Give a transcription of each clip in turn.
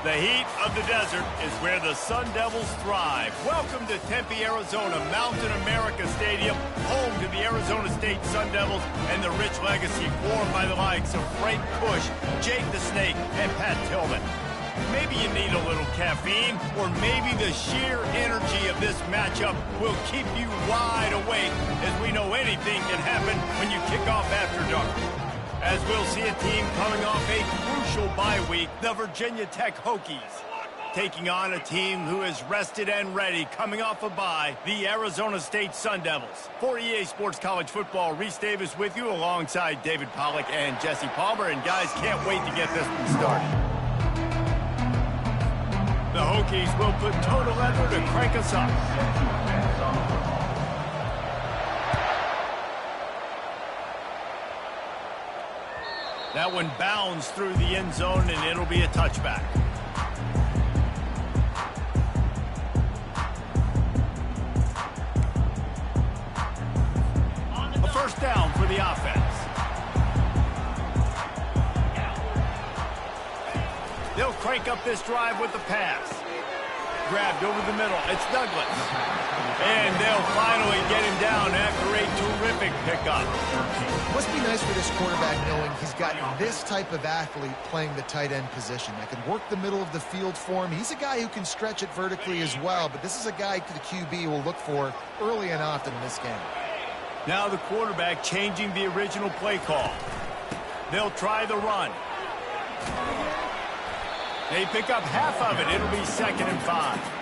The heat of the desert is where the Sun Devils thrive. Welcome to Tempe, Arizona, Mountain America Stadium, home to the Arizona State Sun Devils and the rich legacy formed by the likes of Frank Bush, Jake the Snake, and Pat Tillman. Maybe you need a little caffeine, or maybe the sheer energy of this matchup will keep you wide awake, as we know anything can happen when you kick off after dark. As we'll see a team coming off a crucial bye week, the Virginia Tech Hokies, taking on a team who is rested and ready coming off a bye, the Arizona State Sun Devils. For EA Sports College Football, Reese Davis with you alongside David Pollack and Jesse Palmer. And guys, can't wait to get this one started. The Hokies will put total leather to crank us up. That one bounds through the end zone, and it'll be a touchback. A first down for the offense. They'll crank up this drive with the pass. Grabbed over the middle. It's Douglas. And they'll finally get him down after a terrific pickup. Must be nice for this quarterback knowing he's got this type of athlete playing the tight end position that can work the middle of the field for him. He's a guy who can stretch it vertically as well, but this is a guy the QB will look for early and often in this game. Now the quarterback changing the original play call. They'll try the run. They pick up half of it. It'll be 2nd and 5.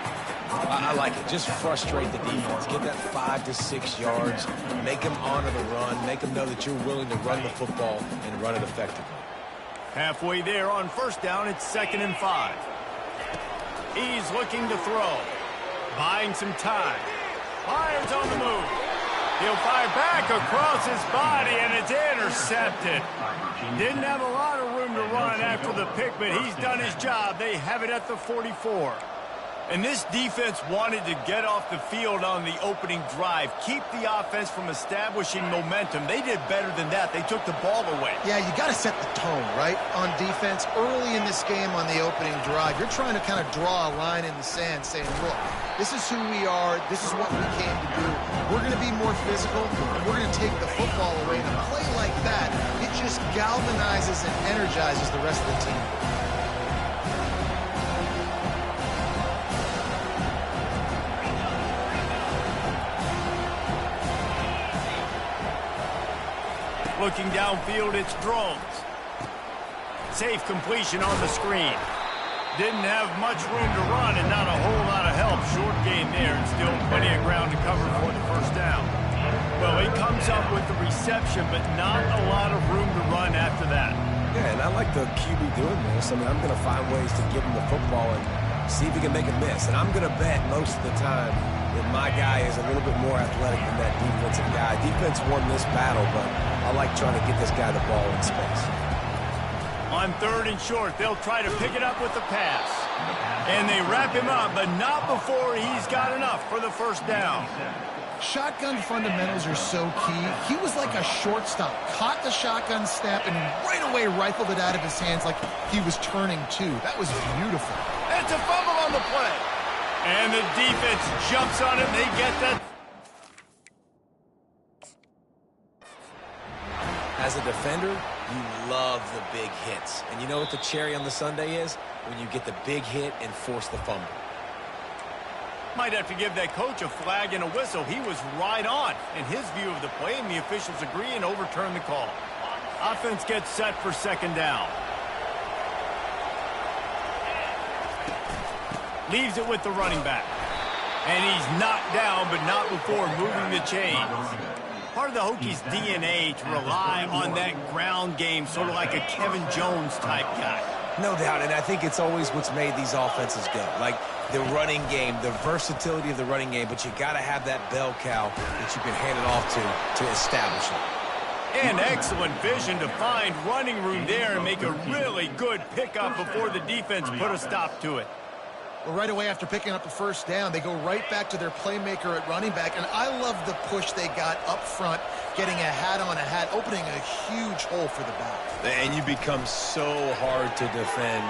I like it. Just frustrate the defense. Get that 5 to 6 yards. Make them honor the run. Make them know that you're willing to run the football and run it effectively. Halfway there on first down, it's 2nd and 5. He's looking to throw. Buying some time. Fires on the move. He'll fire back across his body, and it's intercepted. Didn't have a lot of room to run after the pick, but he's done his job. They have it at the 44. And this defense wanted to get off the field on the opening drive, keep the offense from establishing momentum. They did better than that. They took the ball away. Yeah, you got to set the tone, right, on defense. Early in this game on the opening drive, you're trying to kind of draw a line in the sand saying, look, this is who we are. This is what we came to do. We're going to be more physical, and we're going to take the football away. And a play like that, it just galvanizes and energizes the rest of the team. Looking downfield, it's Drones. Safe completion on the screen. Didn't have much room to run and not a whole lot of help. Short gain there and still plenty of ground to cover for the first down. Well, he comes up with the reception, but not a lot of room to run after that. Yeah, and I like the QB doing this. I mean, I'm going to find ways to give him the football and see if he can make a miss. And I'm going to bet most of the time that my guy is a little bit more athletic than that defensive guy. Defense won this battle, but I like trying to get this guy the ball in space. On 3rd and short, they'll try to pick it up with the pass. And they wrap him up, but not before he's got enough for the first down. Shotgun fundamentals are so key. He was like a shortstop, caught the shotgun snap, and right away rifled it out of his hands like he was turning two. That was beautiful. It's a fumble on the play. And the defense jumps on it. They get that. As a defender, you love the big hits. And you know what the cherry on the sundae is? When you get the big hit and force the fumble. Might have to give that coach a flag and a whistle. He was right on in his view of the play, and the officials agree and overturn the call. Offense gets set for 2nd down. Leaves it with the running back. And he's knocked down, but not before moving the chains. Part of the Hokies' DNA to rely on that ground game, sort of like a Kevin Jones type guy. No doubt, and I think it's always what's made these offenses go. Like the running game, the versatility of the running game, but you got to have that bell cow that you can hand it off to establish it. And excellent vision to find running room there and make a really good pickup before the defense put a stop to it. Well, right away after picking up the first down, they go right back to their playmaker at running back. And I love the push they got up front, getting a hat on a hat, opening a huge hole for the back. And you become so hard to defend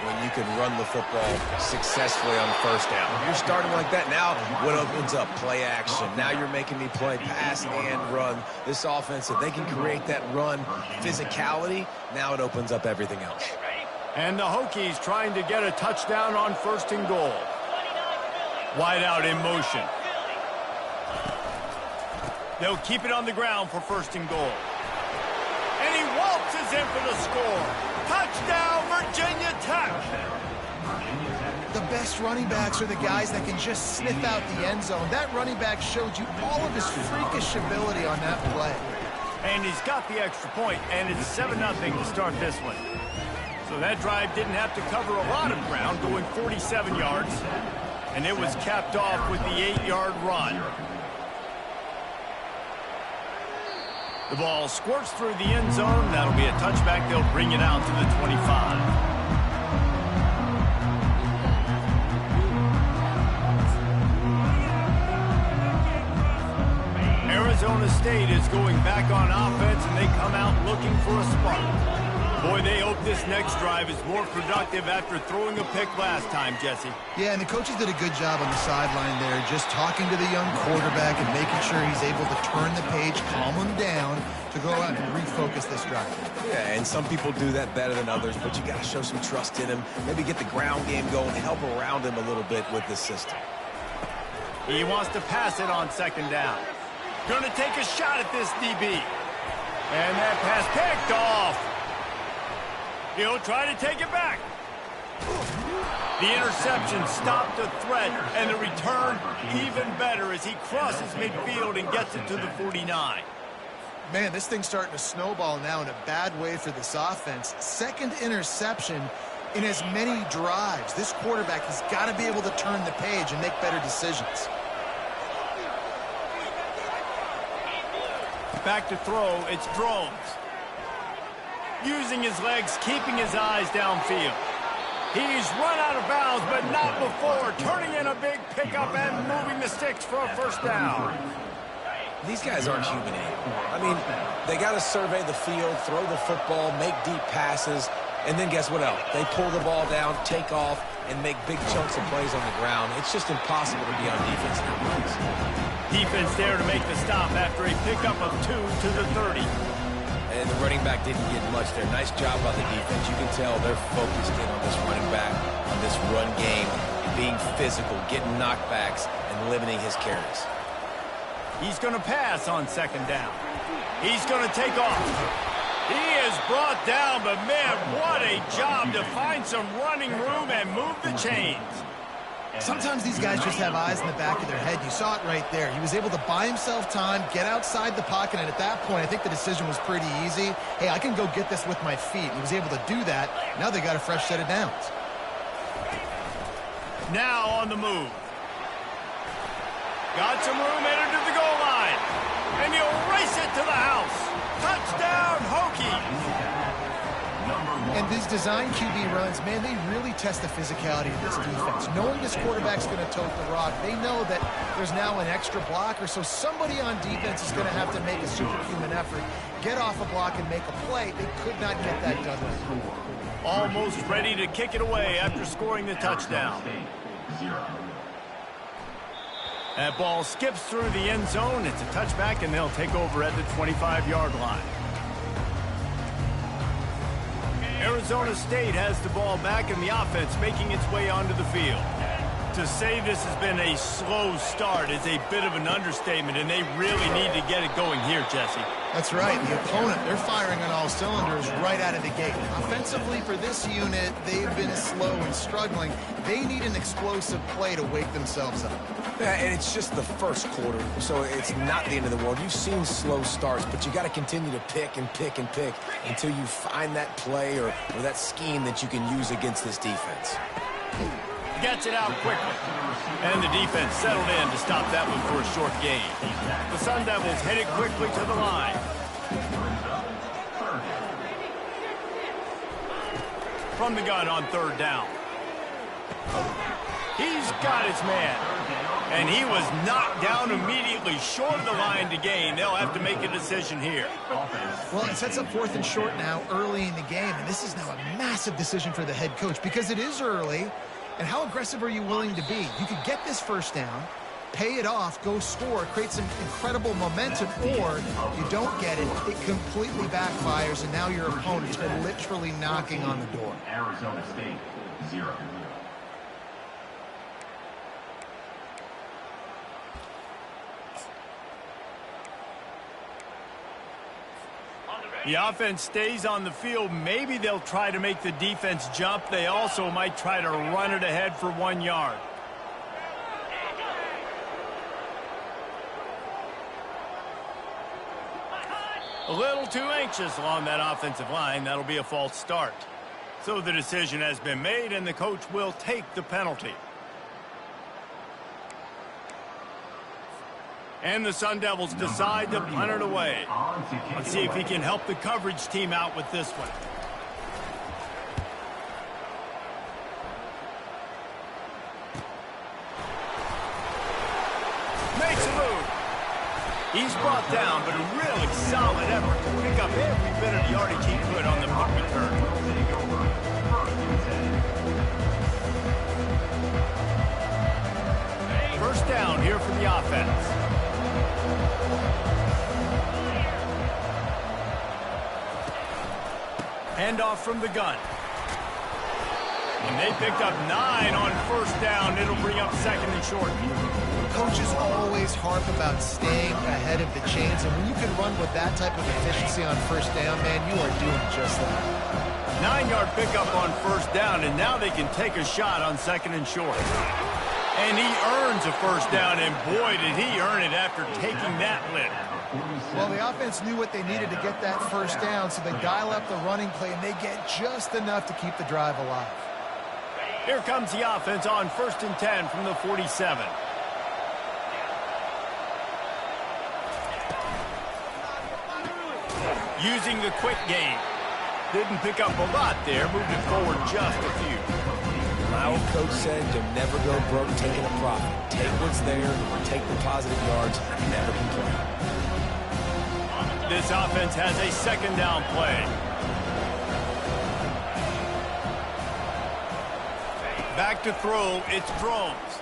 when you can run the football successfully on first down. You're starting like that. Now what opens up? Play action. Now you're making me play pass and run. This offense, if they can create that run physicality, now it opens up everything else. And the Hokies trying to get a touchdown on 1st and goal. Wide out in motion. They'll keep it on the ground for 1st and goal. And he waltzes in for the score. Touchdown, Virginia Tech. The best running backs are the guys that can just sniff out the end zone. That running back showed you all of his freakish ability on that play. And he's got the extra point, and it's 7-0 to start this one. So that drive didn't have to cover a lot of ground, going 47 yards. And it was capped off with the 8-yard run. The ball squirts through the end zone. That'll be a touchback. They'll bring it out to the 25. Arizona State is going back on offense, and they come out looking for a spark. Boy, they hope this next drive is more productive after throwing a pick last time, Jesse. Yeah, and the coaches did a good job on the sideline there, just talking to the young quarterback and making sure he's able to turn the page, calm him down, to go out and refocus this drive. Yeah, and some people do that better than others, but you got to show some trust in him, maybe get the ground game going, help around him a little bit with this system. He wants to pass it on 2nd down. Going to take a shot at this DB. And that pass picked off. He'll try to take it back. The interception stopped the threat, and the return even better as he crosses midfield and gets it to the 49. Man, this thing's starting to snowball now in a bad way for this offense. 2nd interception in as many drives. This quarterback has got to be able to turn the page and make better decisions. Back to throw, it's Drones. Using his legs, keeping his eyes downfield. He's run out of bounds, but not before. Turning in a big pickup and moving the sticks for a 1st down. These guys aren't human anymore. I mean, they got to survey the field, throw the football, make deep passes, and then guess what else? They pull the ball down, take off, and make big chunks of plays on the ground. It's just impossible to be on defense nowadays. Defense there to make the stop after a pickup of 2 to the 30. And the running back didn't get much there. Nice job by the defense. You can tell they're focused in on this running back, on this run game, being physical, getting knockbacks, and limiting his carries. He's going to pass on 2nd down. He's going to take off. He is brought down, but man, what a job to find some running room and move the chains. Sometimes these guys just have eyes in the back of their head. You saw it right there. He was able to buy himself time, get outside the pocket, and at that point, I think the decision was pretty easy. Hey, I can go get this with my feet. He was able to do that. Now they got a fresh set of downs. Now on the move. Got some room headed to the goal line. And he'll race it to the house. Touchdown, Hokies. And these design QB runs, man, they really test the physicality of this defense. Knowing this quarterback's going to tote the rock, they know that there's now an extra blocker, so somebody on defense is going to have to make a superhuman effort, get off a block and make a play. They could not get that done right. Almost ready to kick it away after scoring the touchdown. That ball skips through the end zone. It's a touchback, and they'll take over at the 25-yard line. Arizona State has the ball back, and the offense making its way onto the field. To say this has been a slow start is a bit of an understatement, and they really need to get it going here, Jesse. That's right. The opponent, they're firing on all cylinders right out of the gate. Offensively for this unit, they've been slow and struggling. They need an explosive play to wake themselves up. Yeah, and it's just the first quarter, so it's not the end of the world. You've seen slow starts, but you got to continue to pick and pick and pick until you find that play or that scheme that you can use against this defense. Gets it out quickly. And the defense settled in to stop that one for a short gain. The Sun Devils headed quickly to the line. From the gun on 3rd down. He's got his man. And he was knocked down immediately short of the line to gain. They'll have to make a decision here. Well, it sets up 4th and short now early in the game, and this is now a massive decision for the head coach because it is early. And how aggressive are you willing to be? You could get this first down, pay it off, go score, create some incredible momentum, or you don't get it, it completely backfires, and now your opponents are literally knocking on the door. Arizona State, 0. The offense stays on the field. Maybe they'll try to make the defense jump. They also might try to run it ahead for 1 yard. A little too anxious along that offensive line. That'll be a false start. So the decision has been made, and the coach will take the penalty. And the Sun Devils decide to punt it away. Let's see if he can help the coverage team out with this one. Makes a move. He's brought down, but a really solid effort to pick up every bit of yardage he could on the punt return. First down here for the offense. Handoff from the gun. And they picked up 9 on first down. It'll bring up 2nd and short. Coaches always harp about staying ahead of the chains, and when you can run with that type of efficiency on first down, man, you are doing just that. 9-yard pickup on first down, and now they can take a shot on 2nd and short. And he earns a first down, and boy, did he earn it after taking that lift. Well, the offense knew what they needed to get that first down, so they dial up the running play, and they get just enough to keep the drive alive. Here comes the offense on 1st and 10 from the 47. Using the quick game. Didn't pick up a lot there, moved it forward just a few. My old coach said you'll never go broke taking a profit. Take what's there, take the positive yards, never complain. This offense has a 2nd down play. Back to throw, it's Drones.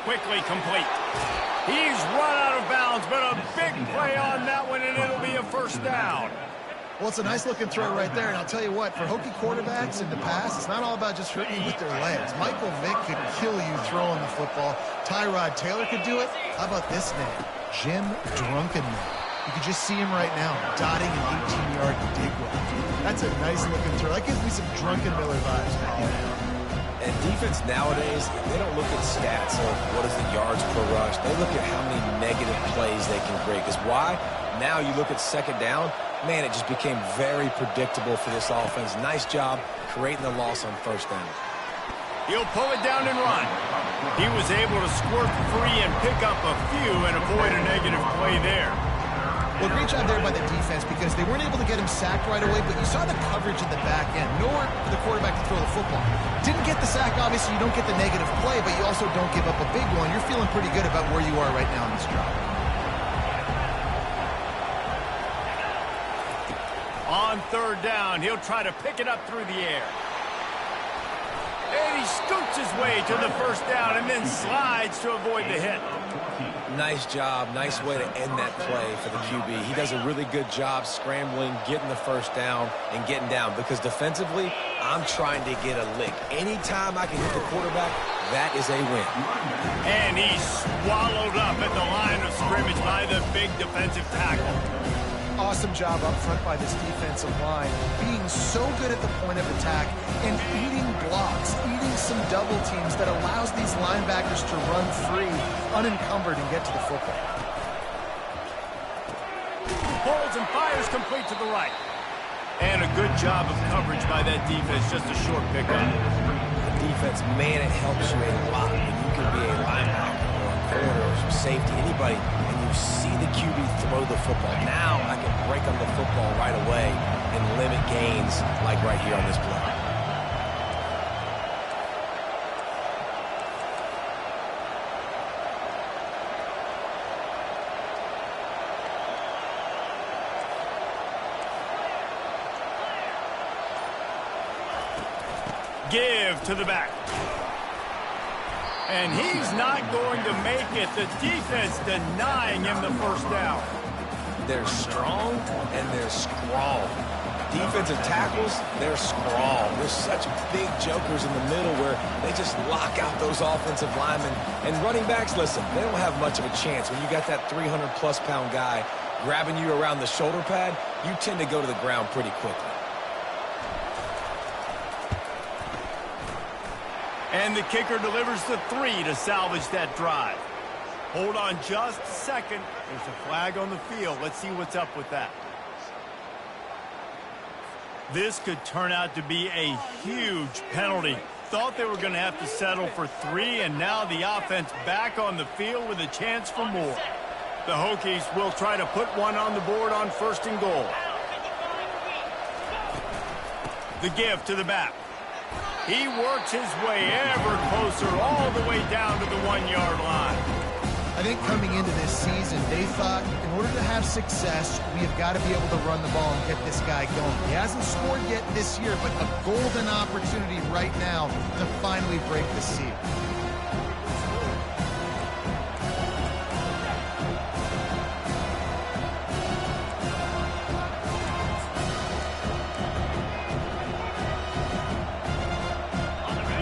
Quickly complete. He's run out of bounds, but a big play on that one, and it'll be a first down. Well, it's a nice-looking throw right there, and I'll tell you what, for Hokie quarterbacks in the past, it's not all about just hurting you with their legs. Michael Vick could kill you throwing the football. Tyrod Taylor could do it. How about this name? Jim Drunkenman. You can just see him right now, dotting an 18-yard dig route. That's a nice-looking throw. That gives me some Drunken Miller vibes, man. And defense nowadays, they don't look at stats of what is the yards per rush. They look at how many negative plays they can create. Because why? Now you look at 2nd down, man, it just became very predictable for this offense. Nice job creating the loss on first down. He'll pull it down and run. He was able to squirt free and pick up a few and avoid a negative play there. Well, great job there by the defense because they weren't able to get him sacked right away, but you saw the coverage in the back end. Nowhere for the quarterback to throw the football. Didn't get the sack, obviously you don't get the negative play, but you also don't give up a big one. You're feeling pretty good about where you are right now in this drive. On 3rd down, he'll try to pick it up through the air. And he scoots his way to the first down and then slides to avoid the hit. Nice job. Nice way to end that play for the QB. He does a really good job scrambling, getting the first down, and getting down. Because defensively, I'm trying to get a lick. Anytime I can hit the quarterback, that is a win. And he's swallowed up at the line of scrimmage by the big defensive tackle. Awesome job up front by this defensive line, being so good at the point of attack and eating blocks, eating some double teams that allows these linebackers to run free, unencumbered, and get to the football. Pulls and fires complete to the right. And a good job of coverage by that defense, just a short pickup. The defense, man, it helps you a lot when you can be a linebacker or a corner or some safety, anybody, and you see the QB throw the football. Now I can break on the football right away and limit gains like right here on this play. give to the back. And he's not going to make it. The defense denying him the first down. They're strong and they're scrawl. Defensive tackles, they're scrawl. There's such big jokers in the middle where they just lock out those offensive linemen. And running backs, listen, they don't have much of a chance. When you got that 300-plus pound guy grabbing you around the shoulder pad, you tend to go to the ground pretty quickly. And the kicker delivers the 3 to salvage that drive. Hold on just a second. There's a flag on the field. Let's see what's up with that. This could turn out to be a huge penalty. Thought they were going to have to settle for 3, and now the offense back on the field with a chance for more. The Hokies will try to put one on the board on 1st and goal. The give to the back. He works his way ever closer all the way down to the 1-yard line. I think coming into this season, they thought in order to have success, we have got to be able to run the ball and get this guy going. He hasn't scored yet this year, but a golden opportunity right now to finally break the seal.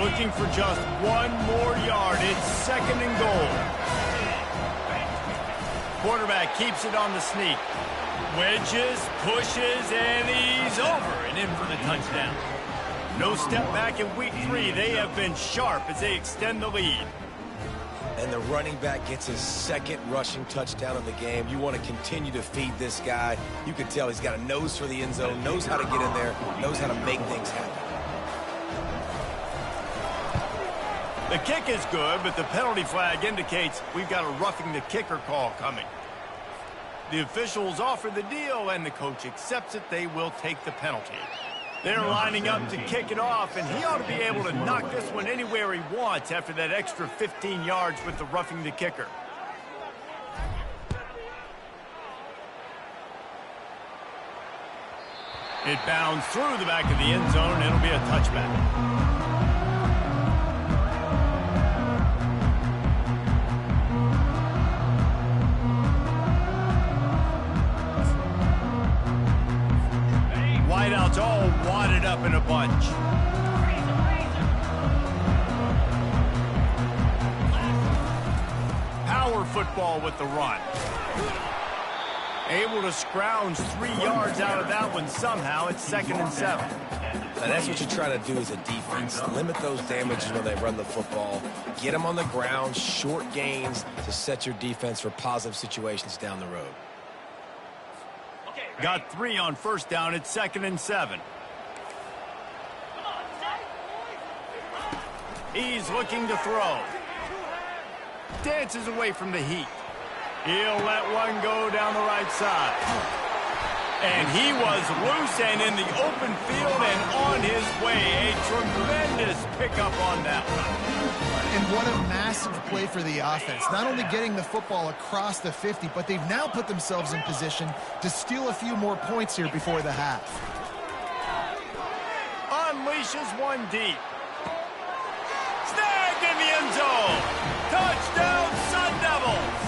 Looking for just 1 more yard. It's 2nd and goal. Quarterback keeps it on the sneak. Wedges, pushes, and he's over and in for the touchdown. No step back in week 3. They have been sharp as they extend the lead. And the running back gets his 2nd rushing touchdown of the game. You want to continue to feed this guy. You can tell he's got a nose for the end zone, knows how to get in there, knows how to make things happen. The kick is good, but the penalty flag indicates we've got a roughing the kicker call coming. The officials offer the deal, and the coach accepts it. They will take the penalty. They're lining up to kick it off, and he ought to be able to knock this one anywhere he wants after that extra 15 yards with the roughing the kicker. It bounds through the back of the end zone, and it'll be a touchback. Wideouts all wadded up in a bunch. Power football with the run. Able to scrounge 3 yards out of that one somehow. It's 2nd and 7. Now that's what you try to do as a defense. Limit those damages when they run the football. Get them on the ground, short gains to set your defense for positive situations down the road. Got 3 on 1st down. It's 2nd and 7. He's looking to throw. Dances away from the heat. He'll let one go down the right side. And he was loose and in the open field and on his way. A tremendous pickup on that one. And what a massive play for the offense. Not only getting the football across the 50, but they've now put themselves in position to steal a few more points here before the half. Unleashes one deep. Snagged in the end zone. Touchdown, Sun Devils.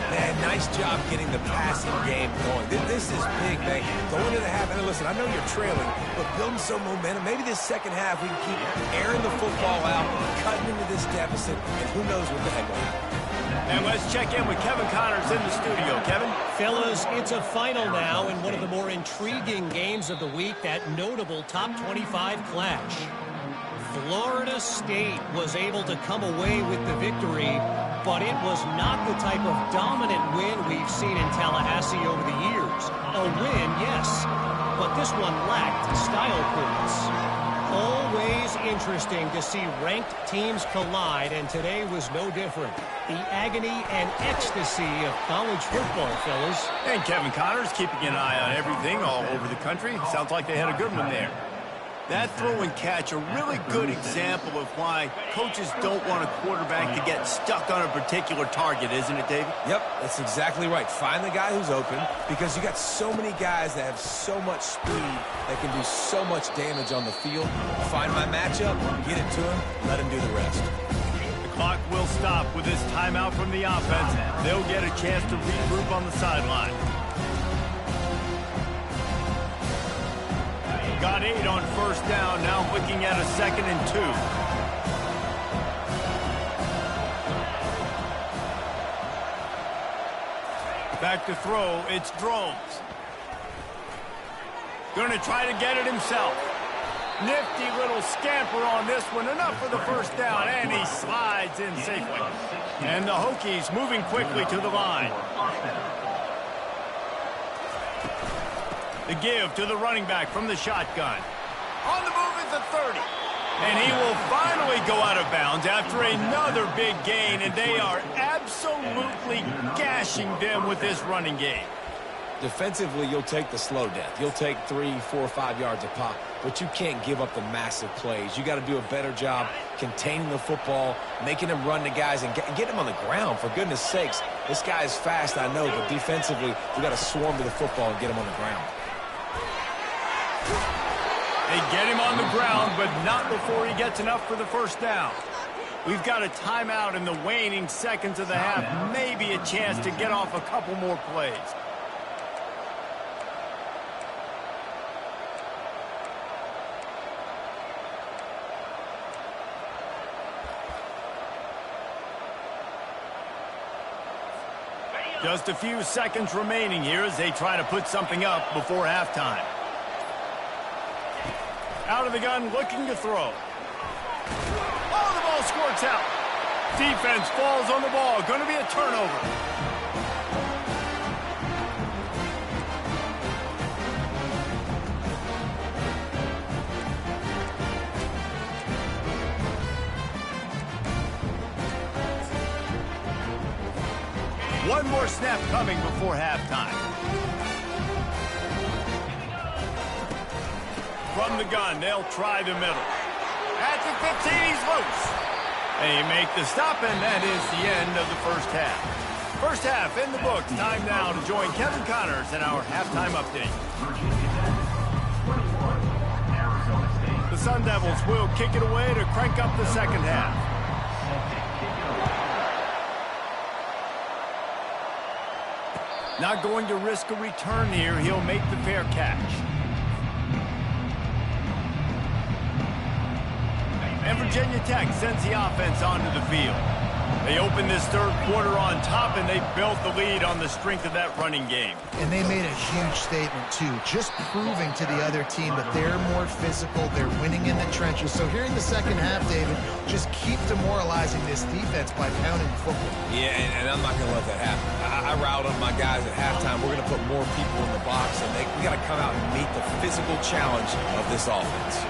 Man, nice job getting the passing game going. This is big, man. Going into the half, and listen, I know you're trailing, but building some momentum. Maybe this second half we can keep airing the football out, cutting into this deficit, and who knows what the heck will happen. And let's check in with Kevin Connors in the studio. Kevin? Fellas, it's a final now in one of the more intriguing games of the week, that notable top 25 clash. Florida State was able to come away with the victory, but it was not the type of dominant win we've seen in Tallahassee over the years. A win, yes, but this one lacked style points. Always interesting to see ranked teams collide, and today was no different. The agony and ecstasy of college football, fellas. And Kevin Connors keeping an eye on everything all over the country. Sounds like they had a good one there. That throw and catch, a really good example of why coaches don't want a quarterback to get stuck on a particular target, isn't it, David? Yep, that's exactly right. Find the guy who's open, because you got so many guys that have so much speed that can do so much damage on the field. Find my matchup, get it to him, let him do the rest. The clock will stop with this timeout from the offense. They'll get a chance to regroup on the sideline. Got 8 on first down, now looking at a 2nd and 2. Back to throw, it's Drones. Going to try to get it himself. Nifty little scamper on this one, enough for the first down, and he slides in safely. And the Hokies moving quickly to the line. The give to the running back from the shotgun. On the move is the 30. And he will finally go out of bounds after another big gain, and they are absolutely gashing them with this running game. Defensively, you'll take the slow death. You'll take 3, 4, 5 yards a pop, but you can't give up the massive plays. You got to do a better job containing the football, making them run the guys, and get them on the ground, for goodness sakes. This guy is fast, I know, but defensively, we got to swarm to the football and get him on the ground. They get him on the ground, but not before he gets enough for the first down. We've got a timeout in the waning seconds of the half. Maybe a chance to get off a couple more plays. Just a few seconds remaining here as they try to put something up before halftime. Out of the gun, looking to throw. Oh, the ball squirts out. Defense falls on the ball. Going to be a turnover. One more snap coming before halftime. From the gun, they'll try the middle. At the 15, he's loose. They make the stop, and that is the end of the first half. First half in the books. Time now to join Kevin Connors in our halftime update. The Sun Devils will kick it away to crank up the second half. Not going to risk a return here. He'll make the fair catch. And Virginia Tech sends the offense onto the field. They open this third quarter on top, and they built the lead on the strength of that running game. And they made a huge statement, too, just proving to the other team that they're more physical, they're winning in the trenches. So here in the second half, David, just keep demoralizing this defense by pounding the football. Yeah, and I'm not going to let that happen. I riled up my guys at halftime. We're going to put more people in the box, and we got to come out and meet the physical challenge of this offense.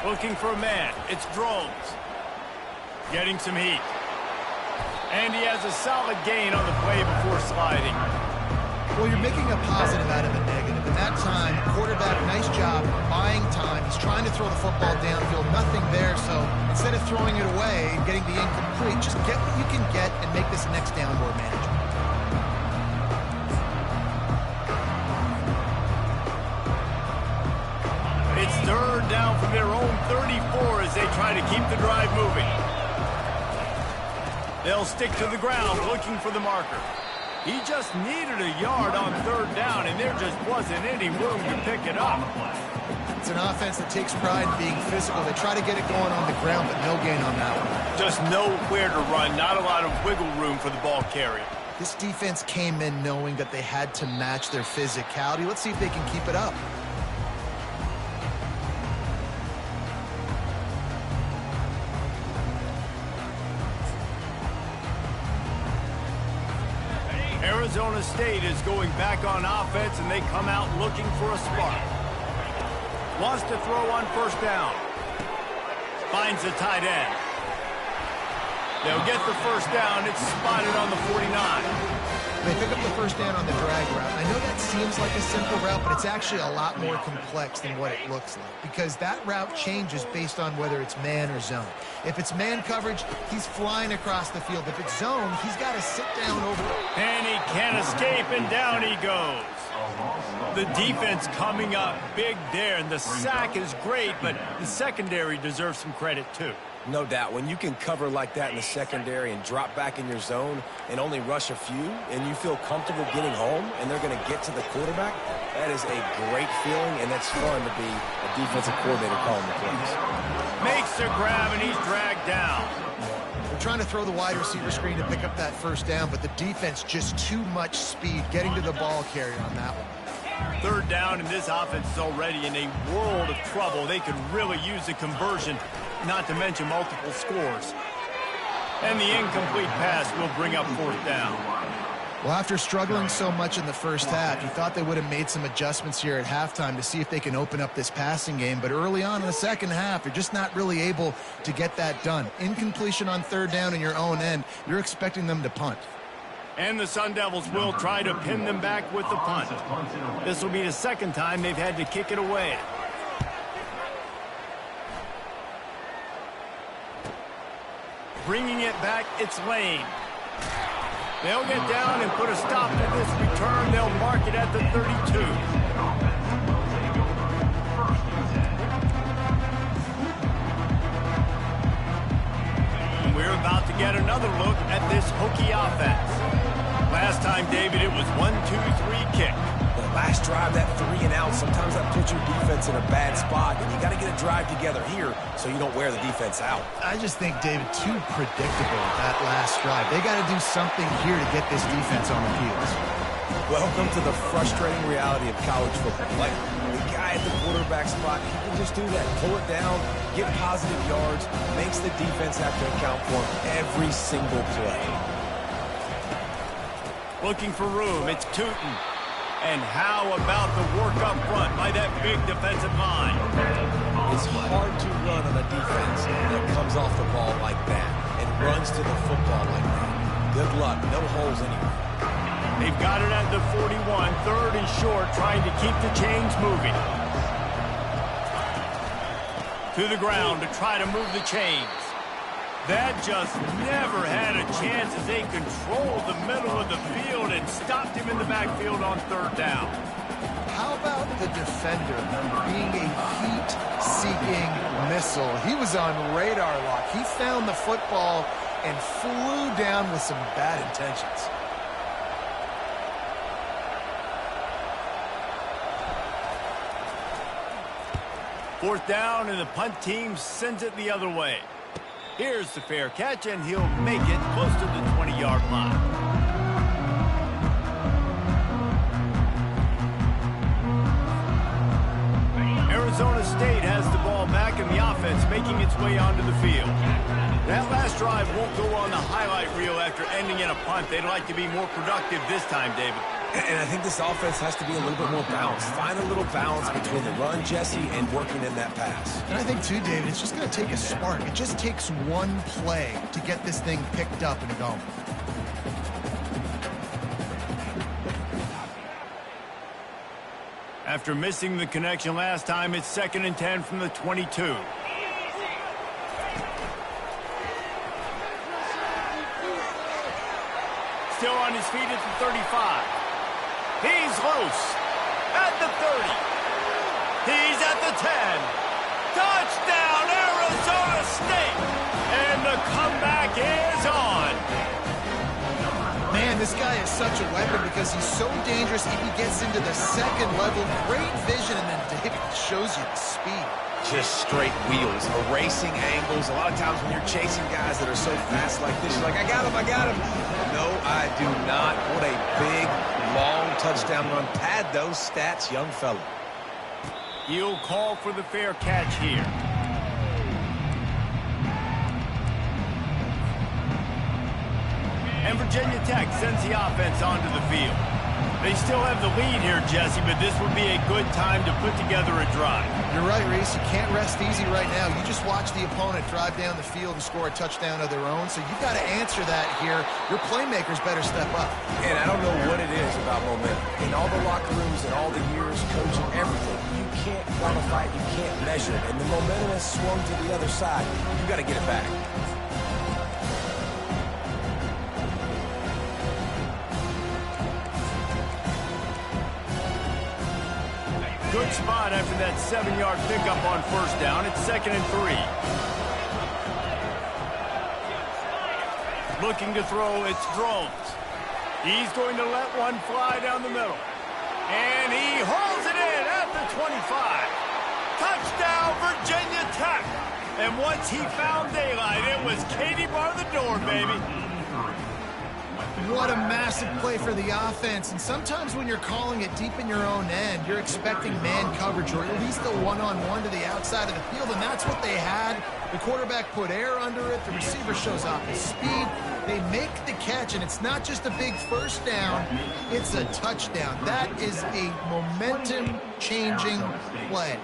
Looking for a man. It's Drones. Getting some heat. And he has a solid gain on the play before sliding. Well, you're making a positive out of a negative. And that time, quarterback, nice job buying time. He's trying to throw the football downfield. Nothing there. So instead of throwing it away and getting the incomplete, just get what you can get and make this next down more manageable. It's third down from their own 34 as they try to keep the drive moving. They'll stick to the ground looking for the marker. He just needed a yard on third down, and there just wasn't any room to pick it up. It's an offense that takes pride in being physical. They try to get it going on the ground, but no gain on that one. Just nowhere to run, not a lot of wiggle room for the ball carrier. This defense came in knowing that they had to match their physicality. Let's see if they can keep it up. Arizona State is going back on offense, and they come out looking for a spark. Wants to throw on first down. Finds the tight end. They'll get the first down. It's spotted on the 49. They pick up the first down on the drag route. I know that seems like a simple route, but it's actually a lot more complex than what it looks like because that route changes based on whether it's man or zone. If it's man coverage, he's flying across the field. If it's zone, he's got to sit down over it. And he can't escape, and down he goes. The defense coming up big there, and the sack is great, but the secondary deserves some credit too. No doubt. When you can cover like that in the secondary and drop back in your zone and only rush a few, and you feel comfortable getting home, and they're going to get to the quarterback, that is a great feeling, and that's fun to be a defensive coordinator calling the plays. Makes the grab, and he's dragged down. They're trying to throw the wide receiver screen to pick up that first down, but the defense just too much speed getting to the ball carrier on that one. Third down, and this offense is already in a world of trouble. They could really use a conversion, not to mention multiple scores. And the incomplete pass will bring up fourth down. Well, after struggling so much in the first half, you thought they would have made some adjustments here at halftime to see if they can open up this passing game. But early on in the second half, they're just not really able to get that done. Incompletion on third down in your own end, you're expecting them to punt. And the Sun Devils will try to pin them back with the punt. This will be the second time they've had to kick it away. Bringing it back, it's Lane. They'll get down and put a stop to this return. They'll mark it at the 32. And we're about to get another look at this hokey offense. Last time, David, it was 1-2-3 kick. The last drive, that 3 and out, sometimes that puts your defense in a bad spot, and you got to get a drive together here so you don't wear the defense out. I just think, David, too predictable that last drive. They got to do something here to get this defense on the field. Welcome to the frustrating reality of college football. Like, the guy at the quarterback spot, he can just do that. Pull it down, get positive yards, makes the defense have to account for every single play. Looking for room, it's Tootin. And how about the work up front by that big defensive line? It's hard to run on a defense that comes off the ball like that and runs to the football like that. Good luck, no holes anywhere. They've got it at the 41, third and short, trying to keep the chains moving. To the ground to try to move the chains. That just never had a chance as they controlled the middle of the field and stopped him in the backfield on third down. How about the defender being a heat-seeking missile? He was on radar lock. He found the football and flew down with some bad intentions. Fourth down, and the punt team sends it the other way. Here's the fair catch, and he'll make it close to the 20-yard line. Arizona State has the ball back, and the offense making its way onto the field. That last drive won't go on the highlight reel after ending in a punt. They'd like to be more productive this time, David. And I think this offense has to be a little bit more balanced. Find a little balance between the run, Jesse, and working in that pass. And I think, too, David, it's just going to take a spark. It just takes one play to get this thing picked up and going. After missing the connection last time, it's 2nd and 10 from the 22. Still on his feet at the 35. He's loose at the 30. He's at the 10. Touchdown, Arizona State. And the comeback is on. Man, this guy is such a weapon because he's so dangerous. If he gets into the second level, great vision, and then David shows you the speed. Just straight wheels, erasing angles. A lot of times when you're chasing guys that are so fast like this, you're like, I got him, I got him. No, I do not. What a big, long touchdown run. Pad those stats, young fella. He'll call for the fair catch here. And Virginia Tech sends the offense onto the field. They still have the lead here, Jesse, but this would be a good time to put together a drive. You're right, Reese. You can't rest easy right now. You just watch the opponent drive down the field and score a touchdown of their own, so you've got to answer that here. Your playmakers better step up. And I don't know what it is about momentum. In all the locker rooms and all the years coaching, everything, you can't quantify it, you can't measure it. And the momentum has swung to the other side. You got to get it back. Good spot after that 7-yard pickup on first down. It's 2nd and 3. Looking to throw, it's Drones. He's going to let one fly down the middle. And he hauls it in at the 25. Touchdown, Virginia Tech. And once he found daylight, it was Katie bar the door, baby. What a massive play for the offense. And sometimes when you're calling it deep in your own end, you're expecting man coverage or at least a one-on-one to the outside of the field, and that's what they had. The quarterback put air under it. The receiver shows off his speed. They make the catch, and it's not just a big first down. It's a touchdown. That is a momentum-changing play.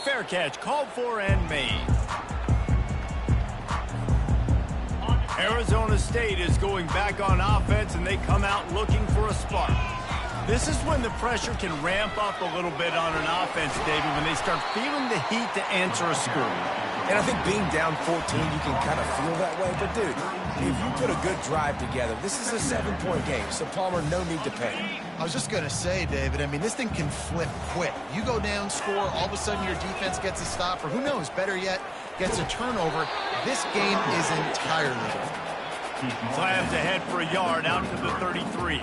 Fair catch, called for and made. Arizona State is going back on offense, and they come out looking for a spark. This is when the pressure can ramp up a little bit on an offense, David, when they start feeling the heat to answer a score. And I think being down 14, you can kind of feel that way. But, dude, if you put a good drive together, this is a 7-point game. So, Palmer, no need to panic. I was just going to say, David, I mean, this thing can flip quick. You go down, score, all of a sudden your defense gets a stop, or who knows, better yet, gets a turnover. This game is entirely different. Slams ahead for a yard out to the 33.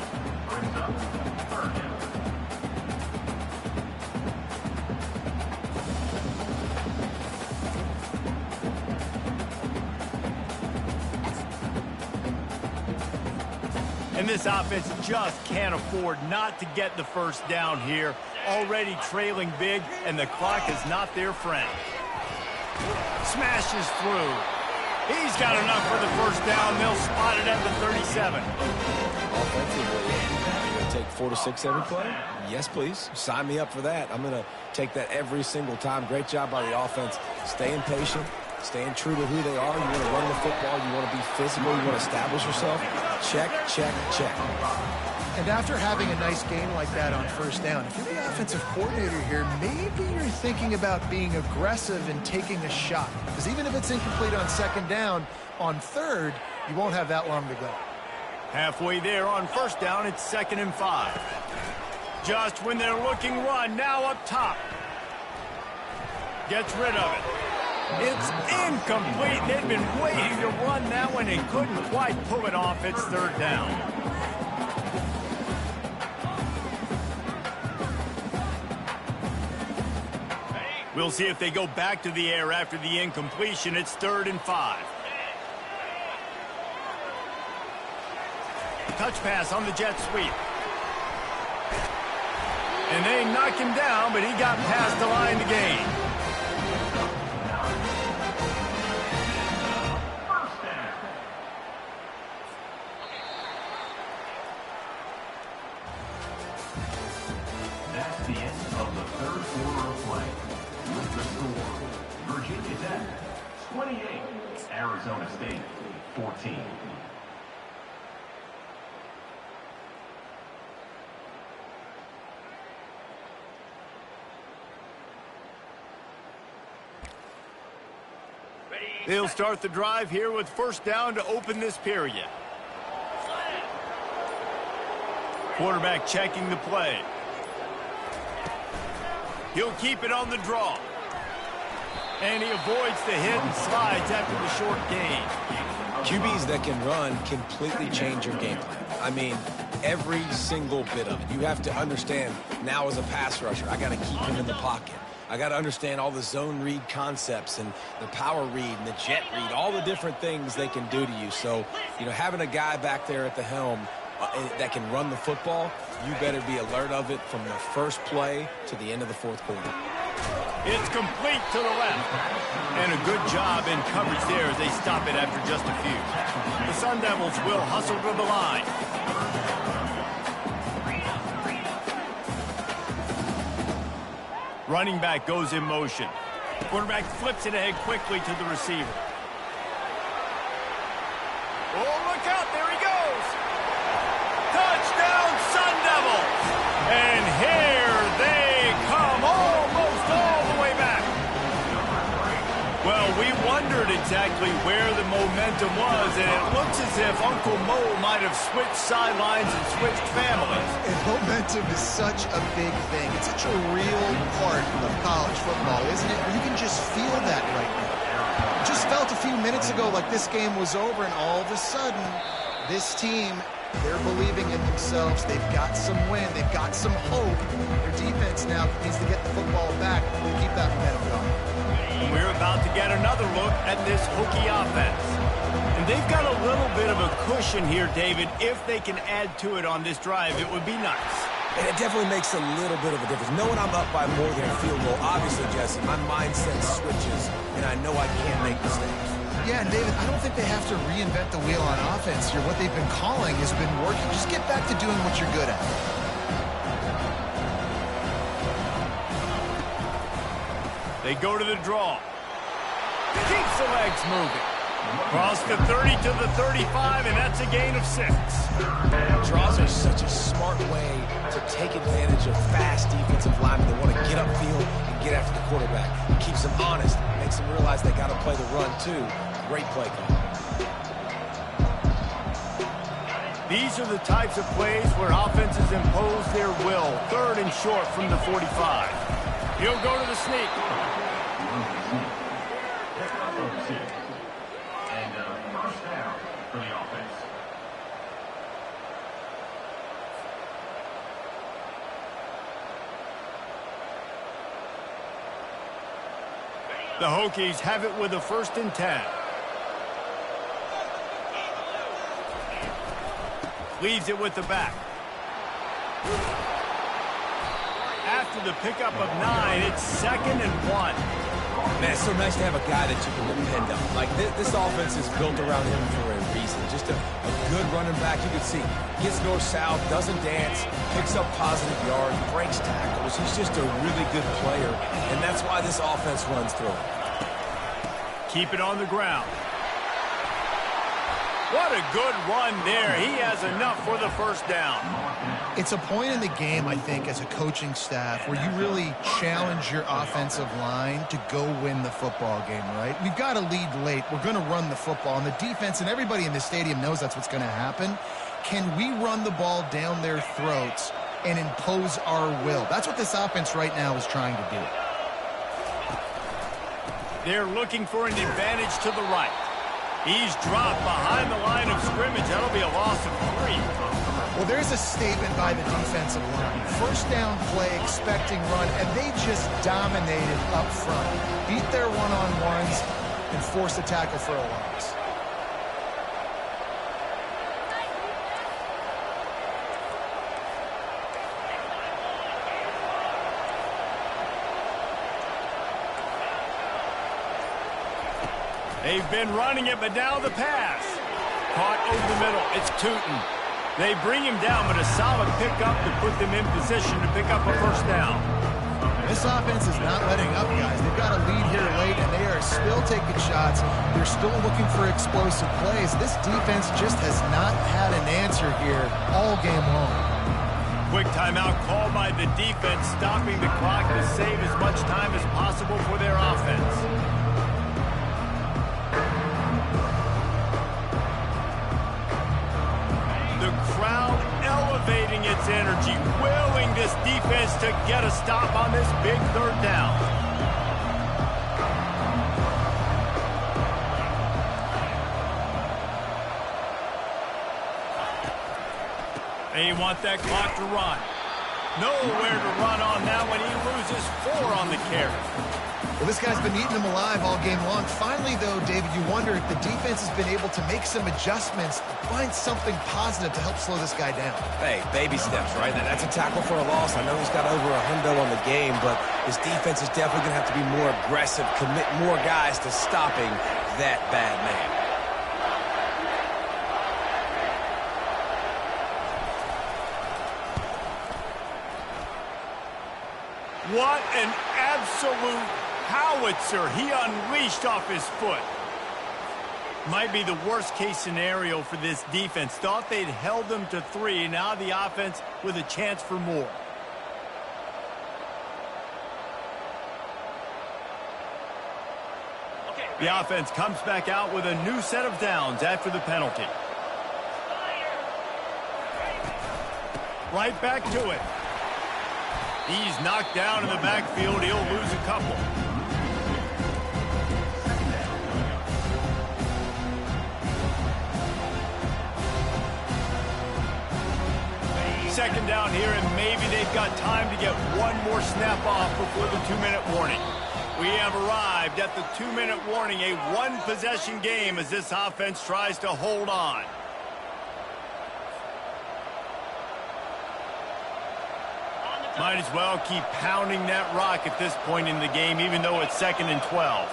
And this offense just can't afford not to get the first down here. Already trailing big, and the clock is not their friend. Smashes through. He's got enough for the first down. They'll spot it at the 37. Offensively, you're going to take 4 to 6 every play? Yes, please. Sign me up for that. I'm going to take that every single time. Great job by the offense. Staying patient, staying true to who they are. You want to run the football. You want to be physical. You want to establish yourself. Check, check, check. And after having a nice game like that on first down, if you're the offensive coordinator here, maybe you're thinking about being aggressive and taking a shot. Because even if it's incomplete on second down, on third, you won't have that long to go. Halfway there on first down, it's 2nd and 5. Just when they're looking run, now up top. Gets rid of it. It's incomplete. They've been waiting to run that one and couldn't quite pull it off. It's third down. We'll see if they go back to the air after the incompletion. It's 3rd and 5. Touch pass on the jet sweep. And they knock him down, but he got past the line to gain. That's the end of the third quarter of play. With the score, Virginia Tech 28, Arizona State 14. They'll start the drive here with first down to open this period. Quarterback checking the play. He'll keep it on the draw. And he avoids the hit and slides after the short gain. QBs that can run completely change your game plan. I mean, every single bit of it. You have to understand, now as a pass rusher, I got to keep him in the pocket. I got to understand all the zone read concepts and the power read and the jet read, all the different things they can do to you. So, having a guy back there at the helm that can run the football, you better be alert of it from the first play to the end of the fourth quarter. It's complete to the left. And a good job in coverage there as they stop it after just a few. The Sun Devils will hustle to the line. Running back goes in motion. Quarterback flips it ahead quickly to the receiver. Oh, look out. There he goes. Touchdown, Sun Devils. And here they come, almost all the way back. Well, we wondered exactly where the momentum was, and it looks as if Uncle Mo might have switched sidelines and switched families. And momentum is such a big thing. It's such a real part of college football, isn't it? You can just feel that right now. It just felt a few minutes ago like this game was over, and all of a sudden, this team, they're believing in themselves. They've got some wind. They've got some hope. Their defense now needs to get the football back to keep that momentum going. We're about to get another look at this Hokie offense. And they've got a little bit of a cushion here, David. If they can add to it on this drive, it would be nice. And it definitely makes a little bit of a difference. Knowing I'm up by more than a field goal, obviously, Jesse, my mindset switches, and I know I can't make mistakes. Yeah, and David, I don't think they have to reinvent the wheel on offense here. What they've been calling has been working. Just get back to doing what you're good at. They go to the draw. Keeps the legs moving. Cross the 30 to the 35, and that's a gain of 6. Draws are such a smart way to take advantage of fast defensive linemen that want to get upfield and get after the quarterback. It keeps them honest, makes them realize they got to play the run too. Great play call. These are the types of plays where offenses impose their will. 3rd and short from the 45. He'll go to the sneak. And first down for the offense. The Hokies have it with a 1st and 10. Leaves it with the back. After the pickup of 9, it's 2nd and 1. Man, it's so nice to have a guy that you can depend on. Like, this offense is built around him for a reason. Just a good running back. You can see, gets north-south, doesn't dance, picks up positive yards, breaks tackles. He's just a really good player, and that's why this offense runs through him. Keep it on the ground. What a good run there. He has enough for the 1st down. It's a point in the game, I think, as a coaching staff where you really challenge your offensive line to go win the football game, right? We've got to lead late. We're going to run the football. And the defense and everybody in the stadium knows that's what's going to happen. Can we run the ball down their throats and impose our will? That's what this offense right now is trying to do. They're looking for an advantage to the right. He's dropped behind the line of scrimmage. That'll be a loss of 3. Well, there's a statement by the defensive line. 1st down play, expecting run, and they just dominated up front. Beat their one-on-ones and forced a tackle for a loss. They've been running it, but now the pass. Caught over the middle. It's Tootin. They bring him down, but a solid pickup to put them in position to pick up a 1st down. This offense is not letting up, guys. They've got a lead here late, and they are still taking shots. They're still looking for explosive plays. This defense just has not had an answer here all game long. Quick timeout called by the defense, stopping the clock to save as much time as possible for their offense. The crowd elevating its energy, willing this defense to get a stop on this big 3rd down. They want that clock to run. Nowhere to run on that when he loses 4 on the carry. Well, this guy's been eating them alive all game long. Finally, though, David, you wonder if the defense has been able to make some adjustments, find something positive to help slow this guy down. Hey, baby steps, right? That's a tackle for a loss. I know he's got over $100 on the game, but his defense is definitely going to have to be more aggressive, commit more guys to stopping that bad man. What an absolute howitzer he unleashed off his foot. Might be the worst-case scenario for this defense. Thought they'd held them to 3. Now the offense with a chance for more. The offense comes back out with a new set of downs after the penalty. Right back to it. He's knocked down in the backfield. He'll lose a couple. Second down here, and maybe they've got time to get one more snap off before the 2-minute warning. We have arrived at the 2-minute warning, a one-possession game as this offense tries to hold on. Might as well keep pounding that rock at this point in the game, even though it's 2nd and 12.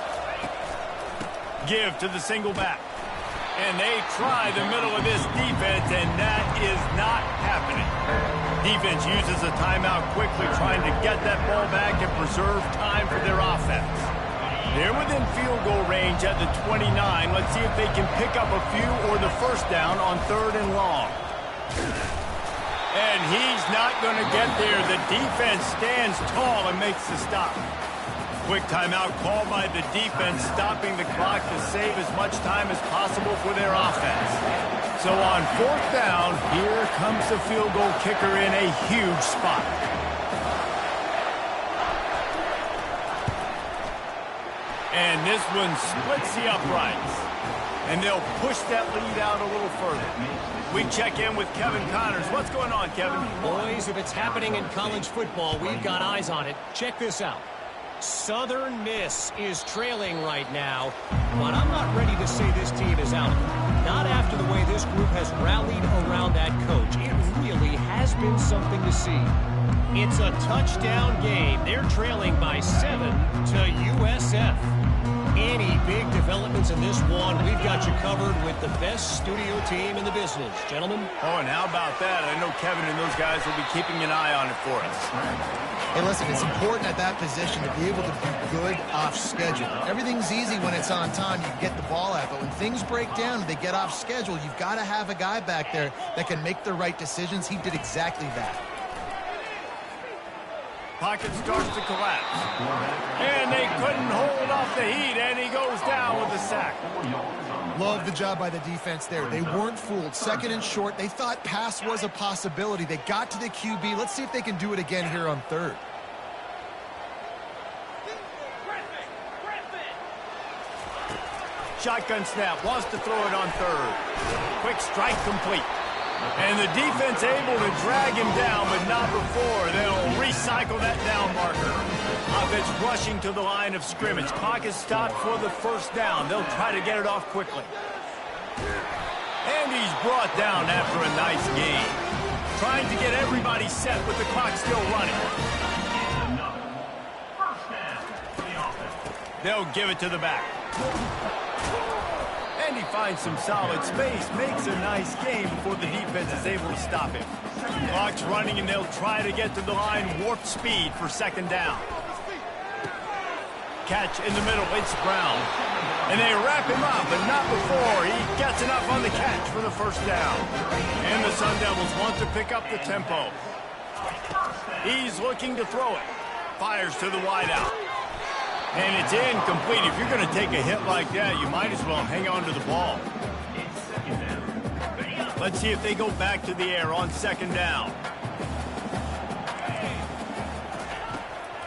Give to the single back. And they try the middle of this defense, and that is not happening. Defense uses a timeout quickly, trying to get that ball back and preserve time for their offense. They're within field goal range at the 29. Let's see if they can pick up a few or the first down on 3rd and long. And he's not going to get there. The defense stands tall and makes the stop. Quick timeout called by the defense, stopping the clock to save as much time as possible for their offense. So on 4th down, here comes the field goal kicker in a huge spot. And this one splits the uprights. And they'll push that lead out a little further. We check in with Kevin Connors. What's going on, Kevin? Boys, if it's happening in college football, we've got eyes on it. Check this out. Southern Miss is trailing right now, but I'm not ready to say this team is out. Not after the way this group has rallied around that coach. It really has been something to see. It's a touchdown game. They're trailing by 7 to USF. Any big developments in this one, we've got you covered with the best studio team in the business. Gentlemen? Oh, and how about that? I know Kevin and those guys will be keeping an eye on it for us. Hey, listen, it's important at that position to be able to be good off schedule. Everything's easy when it's on time. You can get the ball out, but when things break down and they get off schedule, you've got to have a guy back there that can make the right decisions. He did exactly that. Pocket starts to collapse. And they couldn't hold off the heat, and he goes down with a sack. Love the job by the defense there. They weren't fooled. 2nd and short. They thought pass was a possibility. They got to the QB. Let's see if they can do it again here on 3rd. Shotgun snap, wants to throw it on 3rd. Quick strike complete. And the defense able to drag him down, but not before. They'll recycle that down marker. Offense rushing to the line of scrimmage. Clock is stopped for the 1st down. They'll try to get it off quickly. And he's brought down after a nice gain. Trying to get everybody set with the clock still running. They'll give it to the back. And he finds some solid space, makes a nice game before the defense is able to stop him. Clock's running, and they'll try to get to the line warp speed for 2nd down. Catch in the middle, it's Brown. And they wrap him up, but not before he gets enough on the catch for the 1st down. And the Sun Devils want to pick up the tempo. He's looking to throw it. Fires to the wideout. And it's incomplete. If you're going to take a hit like that, you might as well hang on to the ball. Let's see if they go back to the air on 2nd down.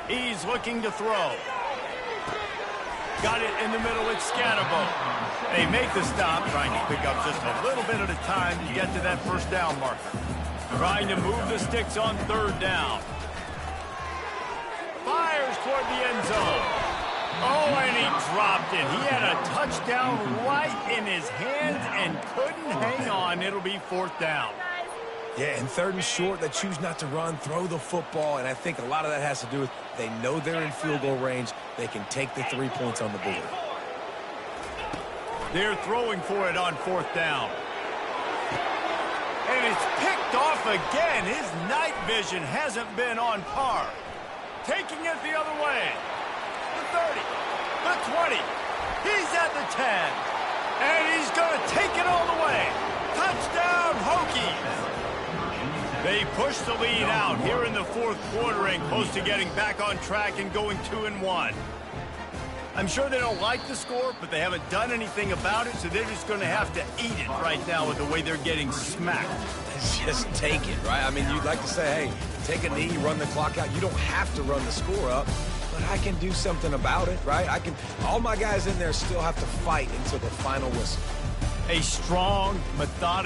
He's looking to throw. Got it in the middle. It's Scatterbo. They make the stop, trying to pick up just a little bit at a time to get to that 1st down marker. Trying to move the sticks on 3rd down. Fires toward the end zone. Oh, and he dropped it. He had a touchdown right in his hands and couldn't hang on. It'll be 4th down. Yeah, and 3rd and short, they choose not to run, throw the football, and I think a lot of that has to do with they know they're in field goal range. They can take the 3 points on the board. They're throwing for it on 4th down. And it's picked off again. His night vision hasn't been on par. taking it the other way. The 30, the 20. He's at the 10. And he's going to take it all the way. Touchdown, Hokies. They push the lead out here in the fourth quarter and close to getting back on track and going 2-1. I'm sure they don't like the score, but they haven't done anything about it, so they're just going to have to eat it right now with the way they're getting smacked. Just take it, right? I mean, you'd like to say, hey, take a knee, run the clock out. You don't have to run the score up, but I can do something about it, right? All my guys in there still have to fight until the final whistle. A strong, methodical